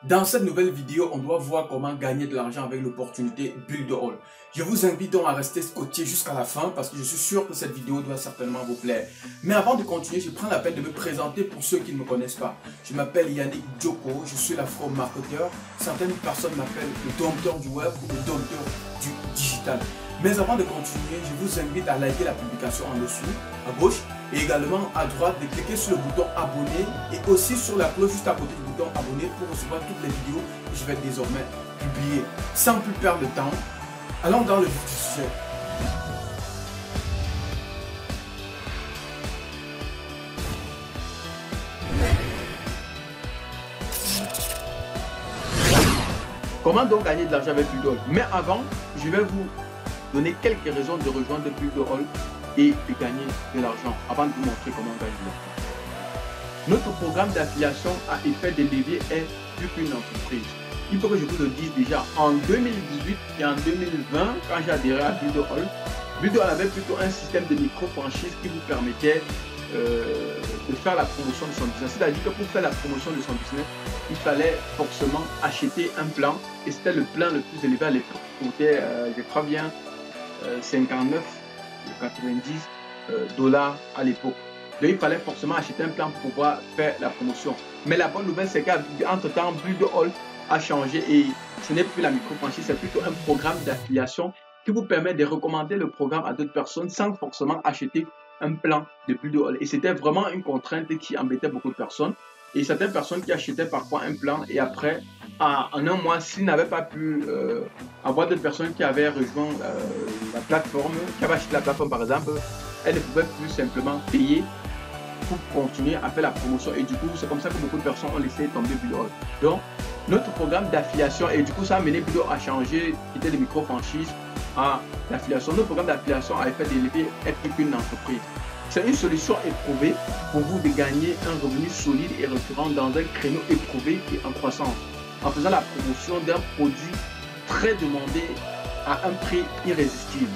Dans cette nouvelle vidéo, on doit voir comment gagner de l'argent avec l'opportunité Build All. Je vous invite donc à rester scotché jusqu'à la fin parce que je suis sûr que cette vidéo doit certainement vous plaire. Mais avant de continuer, je prends la peine de me présenter pour ceux qui ne me connaissent pas. Je m'appelle Yannick Djoko, je suis l'afro-marketeur. Certaines personnes m'appellent le dompteur du web ou le dompteur du digital. Mais avant de continuer, je vous invite à liker la publication en dessous, à gauche, et également à droite de cliquer sur le bouton abonner et aussi sur la cloche juste à côté du bouton abonner pour recevoir toutes les vidéos que je vais désormais publier. Sans plus perdre de temps, allons dans le vif du sujet. Comment donc gagner de l'argent avec Build All? Mais avant, je vais vous donner quelques raisons de rejoindre Build All et de gagner de l'argent avant de vous montrer comment gagner de l'argent. Notre programme d'affiliation à effet de levier est plus qu'une entreprise. Il faut que je vous le dise déjà, en 2018 et en 2020, quand j'ai adhéré à Build All avait plutôt un système de micro-franchise qui vous permettait de faire la promotion de son business. C'est-à-dire que pour faire la promotion de son business, il fallait forcément acheter un plan et c'était le plan le plus élevé à l'époque. C'était, je crois bien, 59 ou 90 dollars à l'époque. Donc il fallait forcément acheter un plan pour pouvoir faire la promotion. Mais la bonne nouvelle, c'est qu'entre temps, Build All a changé et ce n'est plus la micro-franchise, c'est plutôt un programme d'affiliation qui vous permet de recommander le programme à d'autres personnes sans forcément acheter un plan de Build All. Et c'était vraiment une contrainte qui embêtait beaucoup de personnes. Et certaines personnes qui achetaient parfois un plan et après, en un mois, s'ils n'avaient pas pu avoir d'autres personnes qui avaient rejoint la plateforme, qui avaient acheté la plateforme par exemple, elles ne pouvaient plus simplement payer pour continuer à faire la promotion. Et du coup, c'est comme ça que beaucoup de personnes ont laissé tomber Build All. Donc, notre programme d'affiliation, et du coup, ça a mené Build All à changer, qui était des micro-franchises, à l'affiliation. Notre programme d'affiliation à effet de levier est plus qu'une entreprise. C'est une solution éprouvée pour vous de gagner un revenu solide et récurrent dans un créneau éprouvé et en croissance, en faisant la promotion d'un produit très demandé à un prix irrésistible.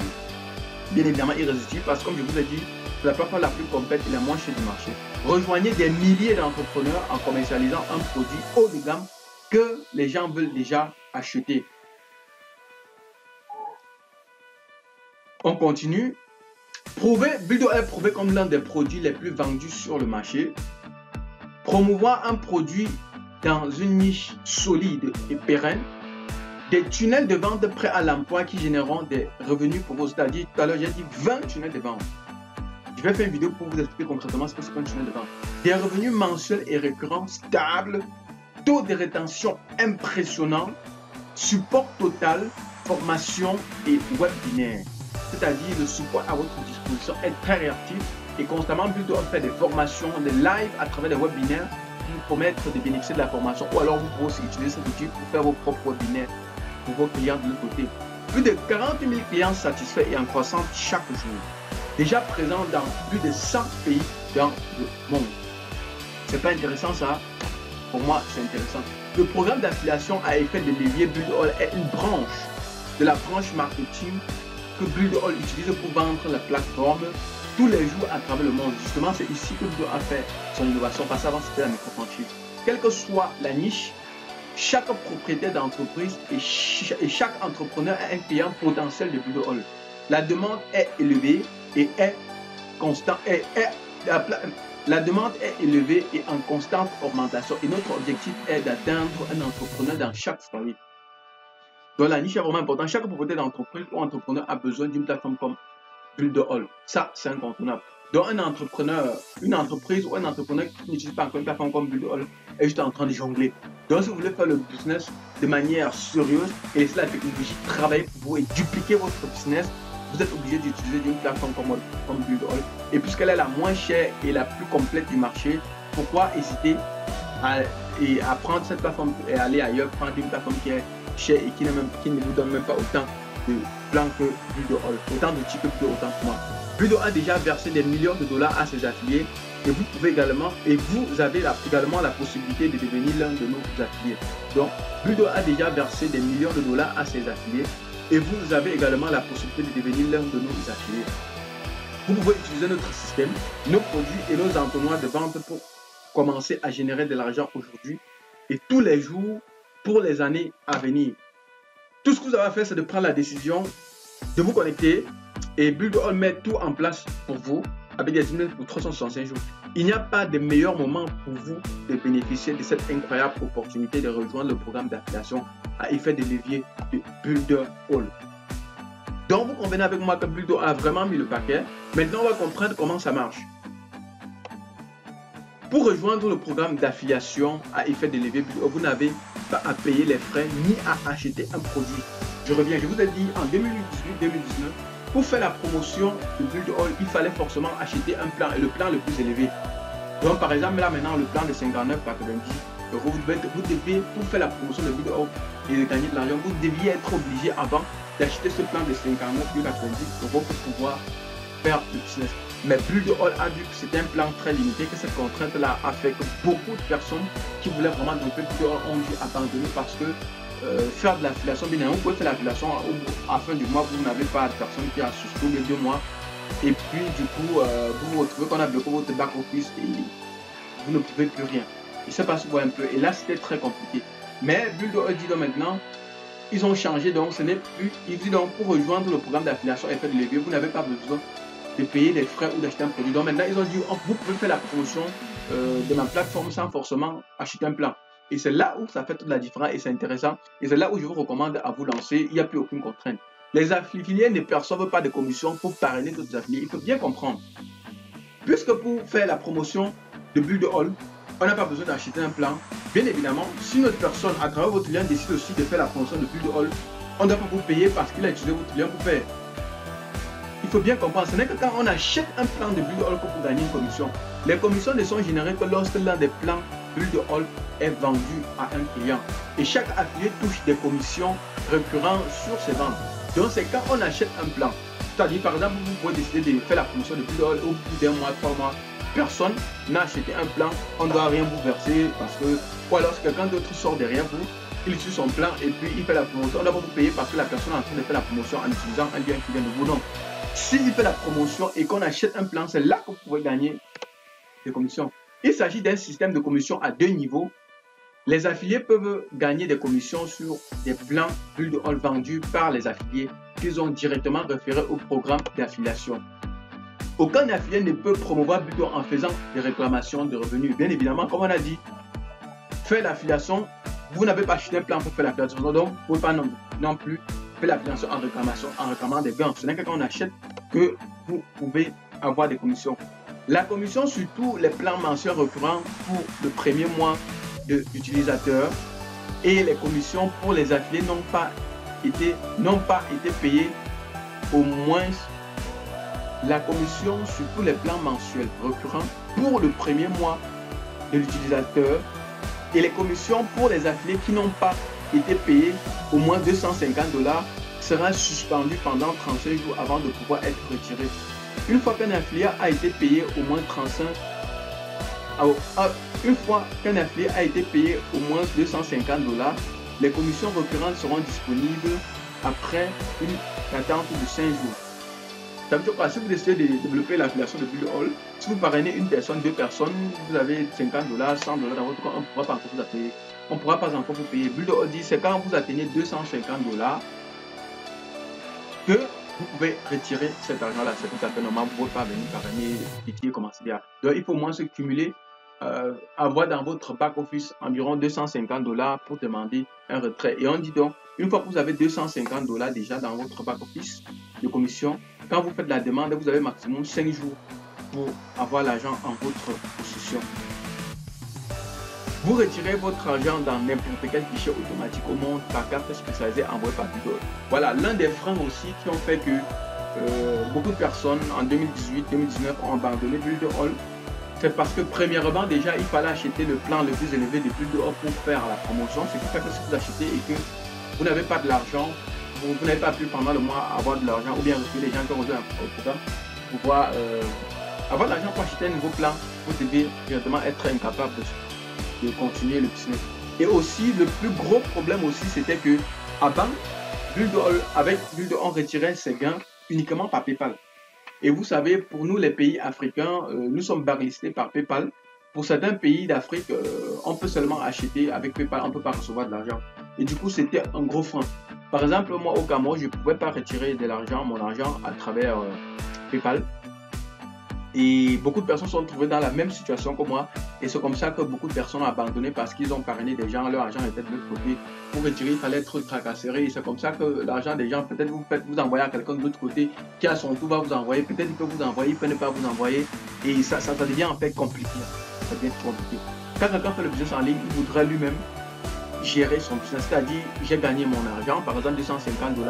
Bien évidemment irrésistible parce que comme je vous ai dit, c'est la plateforme la plus complète et la moins chère du marché. Rejoignez des milliers d'entrepreneurs en commercialisant un produit haut de gamme que les gens veulent déjà acheter. On continue. Build All est prouvé comme l'un des produits les plus vendus sur le marché. Promouvoir un produit dans une niche solide et pérenne. Des tunnels de vente prêts à l'emploi qui généreront des revenus pour vous. C'est-à-dire, tout à l'heure, j'ai dit 20 tunnels de vente. Je vais faire une vidéo pour vous expliquer concrètement ce que c'est qu'un tunnel de vente. Des revenus mensuels et récurrents stables, taux de rétention impressionnant, support total, formation et webinaire. C'est-à-dire le support à votre disposition est très réactif et constamment Build All fait des formations, des lives à travers des webinaires pour vous permettre de bénéficier de la formation ou alors vous pouvez aussi utiliser cet outil pour faire vos propres webinaires pour vos clients de l'autre côté. Plus de 40 000 clients satisfaits et en croissance chaque jour. Déjà présents dans plus de 100 pays dans le monde. C'est pas intéressant ça? Pour moi, c'est intéressant. Le programme d'affiliation à effet de levier Build All est une branche de la branche marketing que Build All utilise pour vendre la plateforme tous les jours à travers le monde. Justement, c'est ici que Build All a fait son innovation parce qu'avant c'était la micro-franchise. Quelle que soit la niche, chaque propriétaire d'entreprise et chaque entrepreneur est un client potentiel de Build All. La demande est élevée et est constante. La demande est élevée et en constante augmentation. Et notre objectif est d'atteindre un entrepreneur dans chaque foyer. Donc la niche est vraiment importante. Chaque propriétaire d'entreprise ou entrepreneur a besoin d'une plateforme comme Build All. Ça, c'est incontournable. Donc un entrepreneur, une entreprise ou un entrepreneur qui n'utilise pas encore une plateforme comme Build All est juste en train de jongler. Donc si vous voulez faire le business de manière sérieuse et laisser la technologie travailler pour vous et dupliquer votre business, vous êtes obligé d'utiliser une plateforme comme Build All. Et puisqu'elle est la moins chère et la plus complète du marché, pourquoi hésiter à prendre cette plateforme et aller ailleurs, prendre une plateforme qui est chère et qui ne vous donne même pas autant de plans que Build All, autant d'outils que Build All, autant que moi. Build All a déjà versé des millions de dollars à ses affiliés et vous pouvez également, et vous avez également la possibilité de devenir l'un de nos affiliés. Donc, Build All a déjà versé des millions de dollars à ses affiliés et vous avez également la possibilité de devenir l'un de nos affiliés. Vous pouvez utiliser notre système, nos produits et nos entonnoirs de vente pour commencer à générer de l'argent aujourd'hui et tous les jours pour les années à venir. Tout ce que vous avez à faire, c'est de prendre la décision de vous connecter et Build2All met tout en place pour vous avec des emails pour 365 jours. Il n'y a pas de meilleur moment pour vous de bénéficier de cette incroyable opportunité de rejoindre le programme d'affiliation à effet de levier de Build2All. Donc, vous convenez avec moi que Build2All a vraiment mis le paquet. Maintenant, on va comprendre comment ça marche. Pour rejoindre le programme d'affiliation à effet de levier Build2All, vous n'avez pas à payer les frais ni à acheter un produit. Je reviens, je vous ai dit en 2018-2019, pour faire la promotion de Build2All, il fallait forcément acheter un plan et le plan le plus élevé. Donc par exemple, là maintenant, le plan de 59,90 €, vous devez, pour faire la promotion de Build2All et de gagner de l'argent, vous deviez être obligé avant d'acheter ce plan de 59,90 € pour pouvoir faire le business. Mais Build2All a vu que c'était un plan très limité, que cette contrainte-là a fait que beaucoup de personnes qui voulaient vraiment développer Build2All ont dû abandonner parce que faire de l'affiliation, bien vous pouvez faire l'affiliation à la fin du mois, vous n'avez pas de personne qui a souscrit les 2 mois. Et puis du coup, vous vous retrouvez qu'on a bloqué votre back office et vous ne pouvez plus rien. Je ne sais pas si vous voyez un peu. Et là, c'était très compliqué. Mais Build2All dit donc maintenant, ils ont changé, donc ce n'est plus. Ils disent donc pour rejoindre le programme d'affiliation effet de levier, vous n'avez pas besoin de payer des frais ou d'acheter un produit. Donc maintenant, ils ont dit, vous pouvez faire la promotion de ma plateforme sans forcément acheter un plan. Et c'est là où ça fait toute la différence et c'est intéressant. Et c'est là où je vous recommande à vous lancer. Il n'y a plus aucune contrainte. Les affiliés ne perçoivent pas de commission pour parrainer d'autres affiliés. Il faut bien comprendre. Puisque pour faire la promotion de Build2All, on n'a pas besoin d'acheter un plan. Bien évidemment, si notre personne, à travers votre lien, décide aussi de faire la promotion de Build2All, on ne doit pas vous payer parce qu'il a utilisé votre lien pour faire. Il faut bien comprendre, ce n'est que quand on achète un plan de Build2All que vous gagnez une commission. Les commissions ne sont générées que lorsque l'un des plans Build2All est vendu à un client. Et chaque affilié touche des commissions récurrentes sur ses ventes. Donc c'est quand on achète un plan. C'est-à-dire par exemple, vous pouvez décider de faire la promotion de Build2All au bout d'un mois, 3 mois. Personne n'a acheté un plan, on ne doit rien vous verser parce que, ou alors si quelqu'un d'autre sort derrière vous, il suit son plan et puis il fait la promotion. On doit pas vous payer parce que la personne est en train de faire la promotion en utilisant un lien qui vient de vous. Non. S'il fait la promotion et qu'on achète un plan, c'est là que vous pouvez gagner des commissions. Il s'agit d'un système de commission à 2 niveaux. Les affiliés peuvent gagner des commissions sur des plans Build2All vendus par les affiliés qu'ils ont directement référés au programme d'affiliation. Aucun affilié ne peut promouvoir Build2All en faisant des réclamations de revenus. Bien évidemment, comme on a dit, faire l'affiliation, vous n'avez pas acheté un plan pour faire l'affiliation, donc vous ne pouvez pas non plus faire l'affiliation en réclamant des gains. Ce n'est que quand on achète que vous pouvez avoir des commissions. La commission sur tous les plans mensuels récurrents pour le premier mois de l'utilisateur et les commissions pour les affiliés n'ont pas été payées au moins. La commission sur tous les plans mensuels récurrents pour le premier mois de l'utilisateur et les commissions pour les affiliés qui n'ont pas été payées au moins 250 $ sera suspendu pendant 35 jours avant de pouvoir être retiré. Une fois qu'un affilié a été payé au moins 250 $, les commissions récurrentes seront disponibles après une attente de 5 jours. Ça veut dire quoi? Si vous décidez de développer l'affiliation de Build2All, si vous parrainez une personne, 2 personnes, vous avez 50 $, 100 $ dans votre compte, on ne pourra pas encore vous payer. On ne pourra pas encore vous payer. Build2All dit c'est quand vous atteignez 250 $ que vous pouvez retirer cet argent-là. C'est tout à fait normal. Vous ne pouvez pas venir parrainer et qui commence bien. Donc il faut au moins se cumuler, avoir dans votre back-office environ 250 $ pour demander un retrait. Et on dit donc, une fois que vous avez 250 $ déjà dans votre back-office de commission, quand vous faites la demande, vous avez maximum 5 jours pour avoir l'argent en votre possession. Vous retirez votre argent dans n'importe quel guichet automatique au monde par carte spécialisée envoyée par Build2All. Voilà l'un des freins aussi qui ont fait que beaucoup de personnes en 2018-2019 ont abandonné Build2All. C'est parce que premièrement déjà il fallait acheter le plan le plus élevé de Build2All pour faire la promotion. Ce qui fait que si vous achetez et que vous n'avez pas de l'argent, vous n'avez pas pu pendant le mois avoir de l'argent ou bien recruter les gens qui ont rejoint un programme pour pouvoir avoir de l'argent pour acheter un nouveau plan, vous devez directement être incapable de continuer le business. Et aussi le plus gros problème aussi c'était que avant avec Build2All on retirait ses gains uniquement par PayPal. Et vous savez, pour nous les pays africains, nous sommes blacklistés par PayPal. pour certains pays d'Afrique, on peut seulement acheter avec PayPal, on ne peut pas recevoir de l'argent. Et du coup, c'était un gros frein. Par exemple, moi au Cameroun, je ne pouvais pas retirer de l'argent, mon argent à travers PayPal. Et beaucoup de personnes se sont trouvées dans la même situation que moi. Et c'est comme ça que beaucoup de personnes ont abandonné parce qu'ils ont parrainé des gens, leur argent était de l'autre côté. Pour retirer, il fallait être tracassé. Et c'est comme ça que l'argent des gens, peut-être vous envoyez à quelqu'un de l'autre côté qui à son tour va vous envoyer. Peut-être il peut vous envoyer, il peut ne pas vous envoyer. Et ça devient en fait compliqué. Ça devient compliqué. Quand quelqu'un fait le business en ligne, il voudrait lui-même gérer son business, c'est-à-dire j'ai gagné mon argent, par exemple $250, $500, $5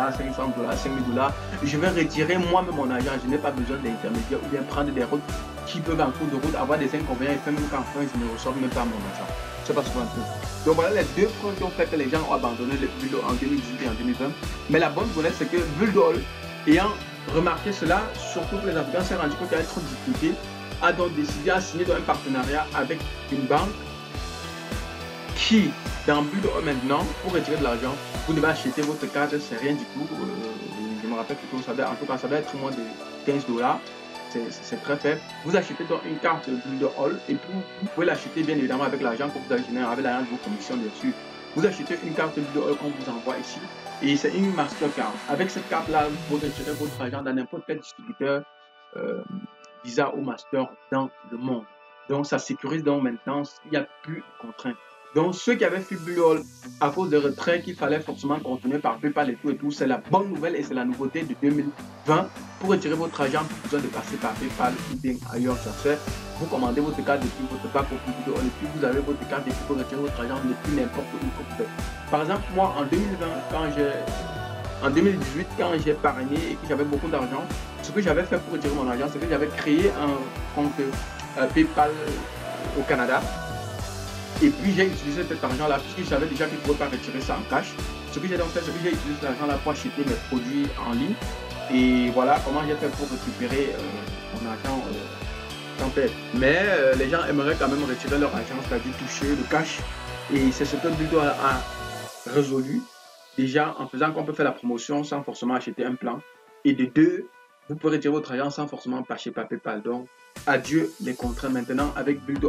000, je vais retirer moi-même mon argent, je n'ai pas besoin d'intermédiaire ou bien prendre des routes qui peuvent en cours de route avoir des inconvénients et faire même qu'en fin je ne reçois même pas mon argent. C'est pas souvent un peu. Donc voilà les deux freins qui ont fait que les gens ont abandonné le Build en 2018 et en 2020. Mais la bonne nouvelle c'est que Build ayant remarqué cela, surtout que les Africains s'est rendu compte qu'il y avait trop de difficultés, a donc décidé à signer un partenariat avec une banque qui, dans Build maintenant, pour retirer de l'argent, vous devez acheter votre carte, c'est rien du tout. Je me rappelle plutôt, en tout cas, ça doit être moins de $15. C'est très faible. Vous achetez donc une carte Build et puis vous pouvez l'acheter bien évidemment avec l'argent que vous avez généré, avec l'argent de vos commissions bien sûr. Vous achetez une carte Build qu'on vous envoie ici et c'est une Mastercard. Avec cette carte-là, vous pouvez retirer votre argent dans n'importe quel distributeur Visa ou Master dans le monde. Donc ça sécurise donc maintenant, il n'y a plus de contraintes. Donc ceux qui avaient fait Build à cause de retrait qu'il fallait forcément continuer par PayPal et tout, c'est la bonne nouvelle et c'est la nouveauté de 2020. Pour retirer votre argent, pas besoin de passer par PayPal ou bien ailleurs, ça se fait. Vous commandez votre carte depuis votre bac au Build et puis vous avez votre carte et puis vous retirez votre argent depuis n'importe où que vous faites. Par exemple, moi en 2020, en 2018, quand j'ai parrainé et que j'avais beaucoup d'argent, ce que j'avais fait pour retirer mon argent, c'est que j'avais créé un compte PayPal au Canada. Et puis j'ai utilisé cet argent-là, puisque je savais déjà qu'il ne pouvait pas retirer ça en cash. Ce que j'ai donc fait, c'est que j'ai utilisé cet argent-là pour acheter mes produits en ligne. Et voilà comment j'ai fait pour récupérer mon argent sans perte. Mais les gens aimeraient quand même retirer leur argent, c'est-à-dire toucher le cash. Et c'est ce que Build a résolu. Déjà, en faisant qu'on peut faire la promotion sans forcément acheter un plan. Et de deux, vous pouvez retirer votre argent sans forcément passer par PayPal. Donc, adieu les contraintes. Maintenant, avec Build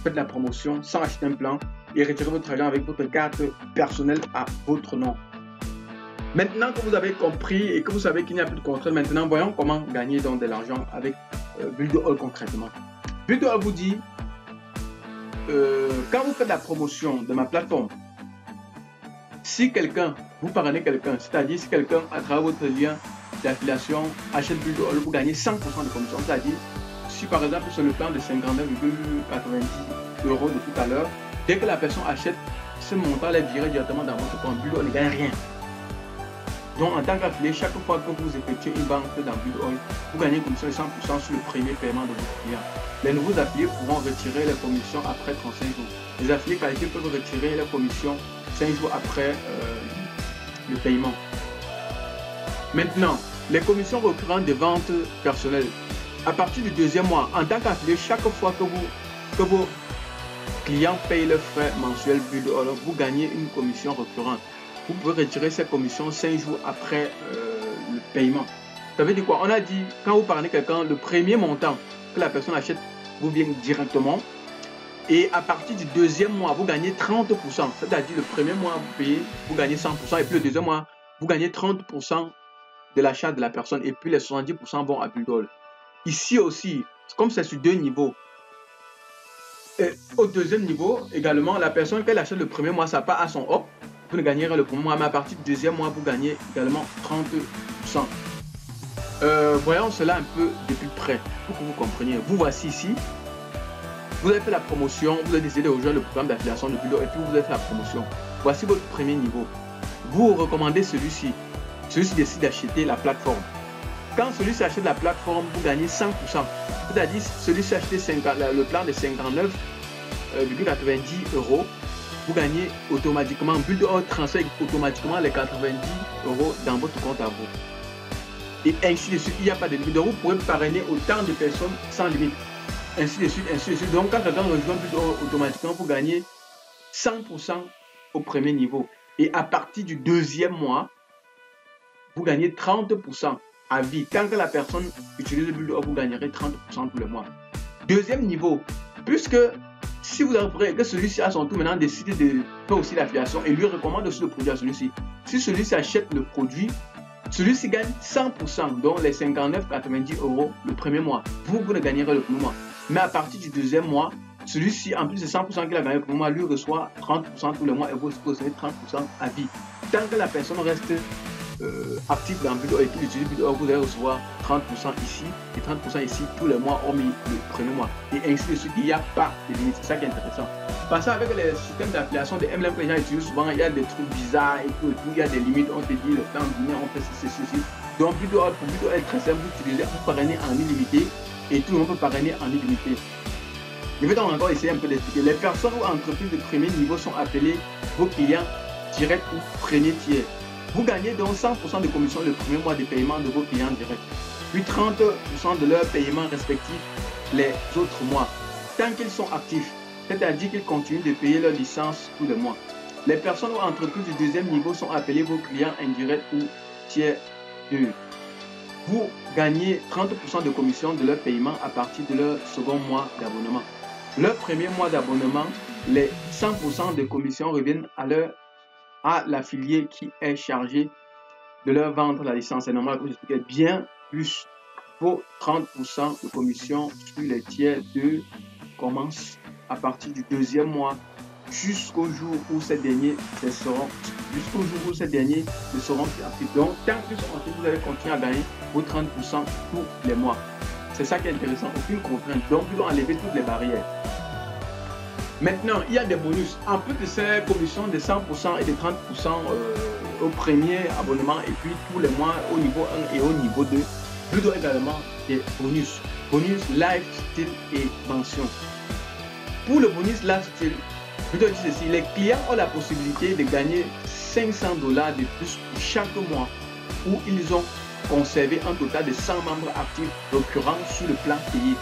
faites la promotion sans acheter un plan et retirez votre argent avec votre carte personnelle à votre nom. Maintenant que vous avez compris et que vous savez qu'il n'y a plus de contraintes, maintenant, voyons comment gagner donc de l'argent avec Build concrètement. Build vous dit, quand vous faites la promotion de ma plateforme, si quelqu'un, vous parrainez quelqu'un, c'est-à-dire si quelqu'un, à travers votre lien d'affiliation, achète Build vous gagnez 100% de commission. C'est-à-dire, si par exemple c'est le plan de 59,90 € de tout à l'heure, dès que la personne achète, ce montant est viré directement dans votre compte Build ne gagne rien. Donc en tant qu'affilié, chaque fois que vous effectuez une vente dans Build vous gagnez une commission de 100% sur le premier paiement de votre client. Les nouveaux affiliés pourront retirer les commissions après 35 jours. Les affiliés qualifiés peuvent retirer les commissions 5 jours après le paiement. Maintenant, les commissions récurrentes de vente personnelles. À partir du deuxième mois, en tant qu'affilié, chaque fois que vos clients payent leurs frais mensuels Build vous gagnez une commission récurrente. Vous pouvez retirer ces commissions 5 jours après le paiement. Ça veut dire quoi? On a dit, quand vous parlez quelqu'un, le premier montant que la personne achète vous vient directement. Et à partir du deuxième mois, vous gagnez 30%. C'est-à-dire le premier mois, vous payez, vous gagnez 100%. Et puis le deuxième mois, vous gagnez 30% de l'achat de la personne. Et puis les 70% vont à Build. Ici aussi, comme c'est sur deux niveaux, et au deuxième niveau, également, la personne qu'elle achète le premier mois, ça part à son hop. Vous ne gagnerez le premier mois, mais à partir du deuxième mois, vous gagnez également 30%. Voyons cela un peu de plus près pour que vous compreniez. Vous voici ici. Vous avez fait la promotion, vous avez décidé de rejoindre le programme d'affiliation de Build et puis vous avez fait la promotion. Voici votre premier niveau. Vous recommandez celui-ci. Celui-ci décide d'acheter la plateforme. Quand celui-ci achète la plateforme, vous gagnez 100%. C'est-à-dire, celui-ci achète le plan de 59,90 €. Vous gagnez automatiquement, Build transfère automatiquement les 90 € dans votre compte à vous. Et ainsi de suite, il n'y a pas de limite. Donc, vous pourrez parrainer autant de personnes sans limite. Ainsi de suite, ainsi de suite. Donc, quand quelqu'un rejoint Build automatiquement, vous gagnez 100% au premier niveau. Et à partir du deuxième mois, vous gagnez 30% à vie. Tant que la personne utilise Build, vous gagnerez 30% tous les mois. Deuxième niveau, puisque Si vous apprenez que celui-ci à son tour maintenant décide de faire aussi l'affiliation et lui recommande aussi le produit à celui-ci, si celui-ci achète le produit, celui-ci gagne 100%, donc les 59,90 € le premier mois. Vous ne gagnerez le premier mois. Mais à partir du deuxième mois, celui-ci, en plus de 100% qu'il a gagné le premier mois, lui reçoit 30% tous les mois et vous recevez 30% à vie. Tant que la personne reste active dans Build et qu'il utilise Build, vous allez recevoir 30% ici et 30% ici tous les mois, hormis le premier mois. Et ainsi de suite, il n'y a pas de limite. C'est ça qui est intéressant. Parce qu'avec les systèmes d'affiliation de MLM que les gens utilisent souvent, il y a des trucs bizarres et tout, il y a des limites. On te dit le temps de venir, on fait ceci. Donc, Build pour Build est très simple. Vous utilisez, vous parrainez en illimité et tout le monde peut parrainer en illimité. Je vais donc encore essayer un peu d'expliquer. Les personnes ou entreprises de premier niveau sont appelées vos clients directs ou premier tiers. Vous gagnez donc 100% de commission le premier mois de paiement de vos clients directs, puis 30% de leurs paiements respectifs les autres mois, tant qu'ils sont actifs, c'est-à-dire qu'ils continuent de payer leur licence tous les mois. Les personnes ou entreprises du deuxième niveau sont appelées vos clients indirects ou tiers 2. Vous gagnez 30% de commission de leur paiement à partir de leur second mois d'abonnement. Leur premier mois d'abonnement, les 100% de commission reviennent à l'affilié qui est chargé de leur vendre la licence. C'est normal que vous expliquez bien plus. Vos 30% de commission sur les tiers 2 commencent à partir du deuxième mois jusqu'au jour où ces derniers seront actifs. Donc, tant qu'ils sont actifs, vous allez continuer à gagner vos 30% tous les mois. C'est ça qui est intéressant, aucune contrainte. Donc, vous devez enlever toutes les barrières. Maintenant, il y a des bonus. En plus de ces commissions de 100% et de 30% au premier abonnement et puis tous les mois au niveau 1 et au niveau 2, vous avez également des bonus. Bonus lifestyle et mention. Pour le bonus lifestyle, je dois dire ceci, les clients ont la possibilité de gagner 500 $ de plus chaque mois où ils ont conservé un total de 100 membres actifs récurrents sur le plan payé.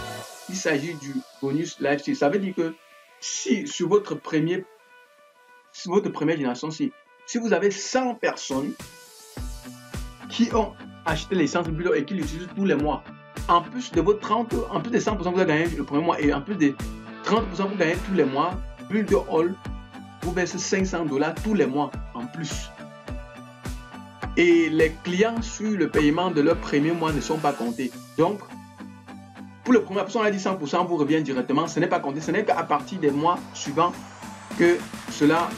Il s'agit du bonus lifestyle. Ça veut dire que si sur votre première génération, si vous avez 100 personnes qui ont acheté l'essence de Build et qui l'utilisent tous les mois, en plus de vos 30, en plus des 100% que vous avez gagné le premier mois et en plus des 30% que vous gagnez tous les mois, Build All vous verse 500 $ tous les mois en plus. Et les clients sur le paiement de leur premier mois ne sont pas comptés. Donc, pour le premier, on a dit 100% vous revient directement. Ce n'est pas compté. Ce n'est qu'à partir des mois suivants que cela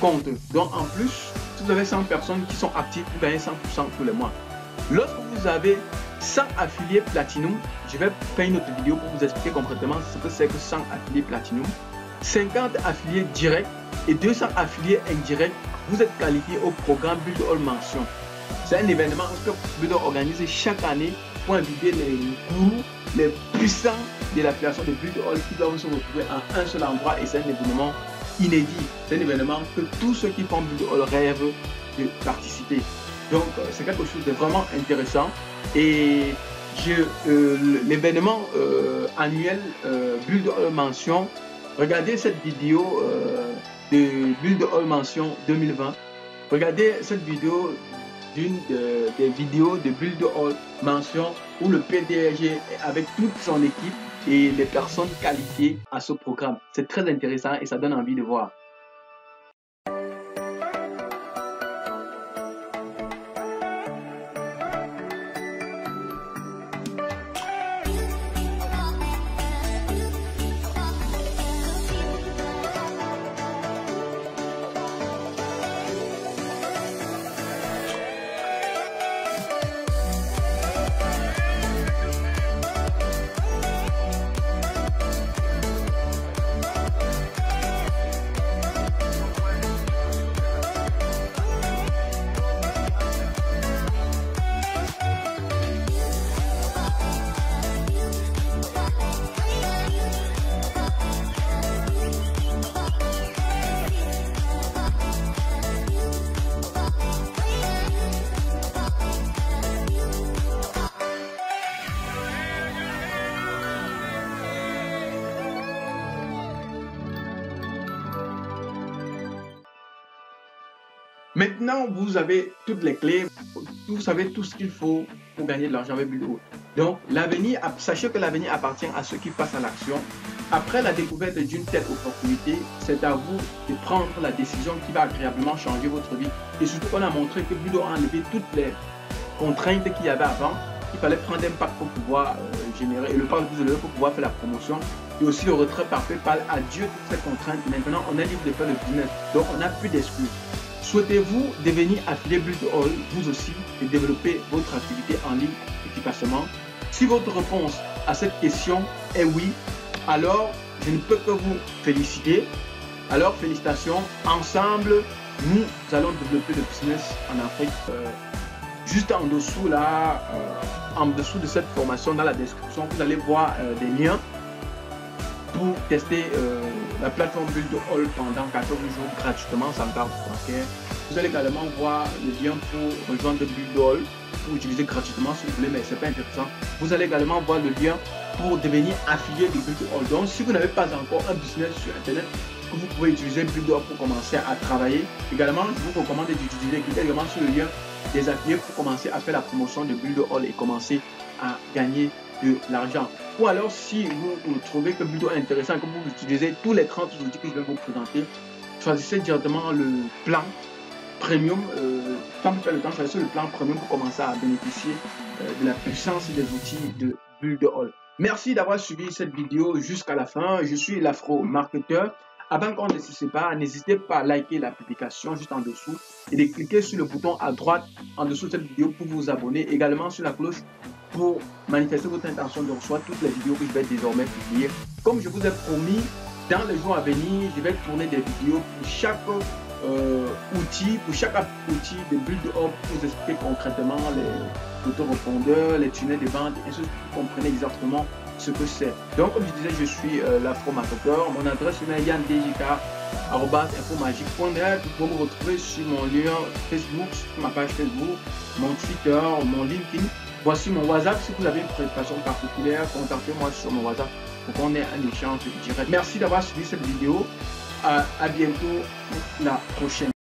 compte. Donc, en plus, si vous avez 100 personnes qui sont actives, vous gagnez 100% tous les mois. Lorsque vous avez 100 affiliés Platinum, je vais faire une autre vidéo pour vous expliquer concrètement ce que c'est que 100 affiliés Platinum, 50 affiliés directs et 200 affiliés indirects, vous êtes qualifié au programme Build All Mention. C'est un événement que Build All organise chaque année pour inviter les gourous les puissants de l'affiliation de Build All qui doivent se retrouver en un seul endroit et c'est un événement inédit. C'est un événement que tous ceux qui font Build All rêvent de participer. Donc c'est quelque chose de vraiment intéressant et l'événement annuel Build All Mention, regardez cette vidéo de Build All Mention 2020. Regardez cette vidéo d'une des vidéos de Build All Mention où le PDG avec toute son équipe et les personnes qualifiées à ce programme. C'est très intéressant et ça donne envie de voir. Maintenant, vous avez toutes les clés, vous savez tout ce qu'il faut pour gagner de l'argent avec Build All. Donc, l'avenir, sachez que l'avenir appartient à ceux qui passent à l'action. Après la découverte d'une telle opportunité, c'est à vous de prendre la décision qui va agréablement changer votre vie. Et surtout, on a montré que Budo a enlevé toutes les contraintes qu'il y avait avant. Il fallait prendre un pack pour pouvoir générer, et le pack plus élevé pour pouvoir faire la promotion. Et aussi le retrait par PayPal. Adieu toutes ces contraintes. Maintenant, on est libre de faire le business. Donc, on n'a plus d'excuses. Souhaitez-vous devenir affilié Build2All, vous aussi, et développer votre activité en ligne efficacement? Si votre réponse à cette question est oui, alors je ne peux que vous féliciter. Alors félicitations, ensemble, nous allons développer le business en Afrique. Juste en dessous là, en dessous de cette formation, dans la description, vous allez voir des liens pour tester la plateforme Build2All pendant 14 jours gratuitement sans carte bancaire. Vous allez également voir le lien pour rejoindre Build2All, pour utiliser gratuitement si vous voulez, mais ce n'est pas intéressant. Vous allez également voir le lien pour devenir affilié de Build2All. Donc, si vous n'avez pas encore un business sur Internet, que vous pouvez utiliser Build2All pour commencer à travailler. Également, je vous recommande d'utiliser également sur le lien des affiliés pour commencer à faire la promotion de Build2All et commencer à gagner de l'argent. Ou alors, si vous trouvez que Build2All est intéressant, que vous utilisez tous les 30 outils que je vais vous présenter, choisissez directement le plan premium. Tant que vous faites le temps, choisissez le plan premium pour commencer à bénéficier de la puissance des outils de Build2All. Merci d'avoir suivi cette vidéo jusqu'à la fin. Je suis l'Afro-Marketeur. Avant qu'on ne se sépare, n'hésitez pas à liker la publication juste en dessous et de cliquer sur le bouton à droite en dessous de cette vidéo pour vous abonner. Également sur la cloche pour manifester votre intention de recevoir toutes les vidéos que je vais désormais publier. Comme je vous ai promis, dans les jours à venir, je vais tourner des vidéos pour chaque outil, outil de Build2All pour vous expliquer concrètement les autorépondeurs, les tunnels de vente, et vous comprenez exactement ce que c'est. Donc, comme je disais, je suis l'Afro-Marketeur. Mon adresse email yandjk@infomagique.net. Vous pouvez me retrouver sur mon lien Facebook, sur ma page Facebook, mon Twitter, mon LinkedIn. Voici mon WhatsApp. Si vous avez une préoccupation particulière, contactez-moi sur mon WhatsApp pour qu'on ait un échange direct. Merci d'avoir suivi cette vidéo. À bientôt pour la prochaine.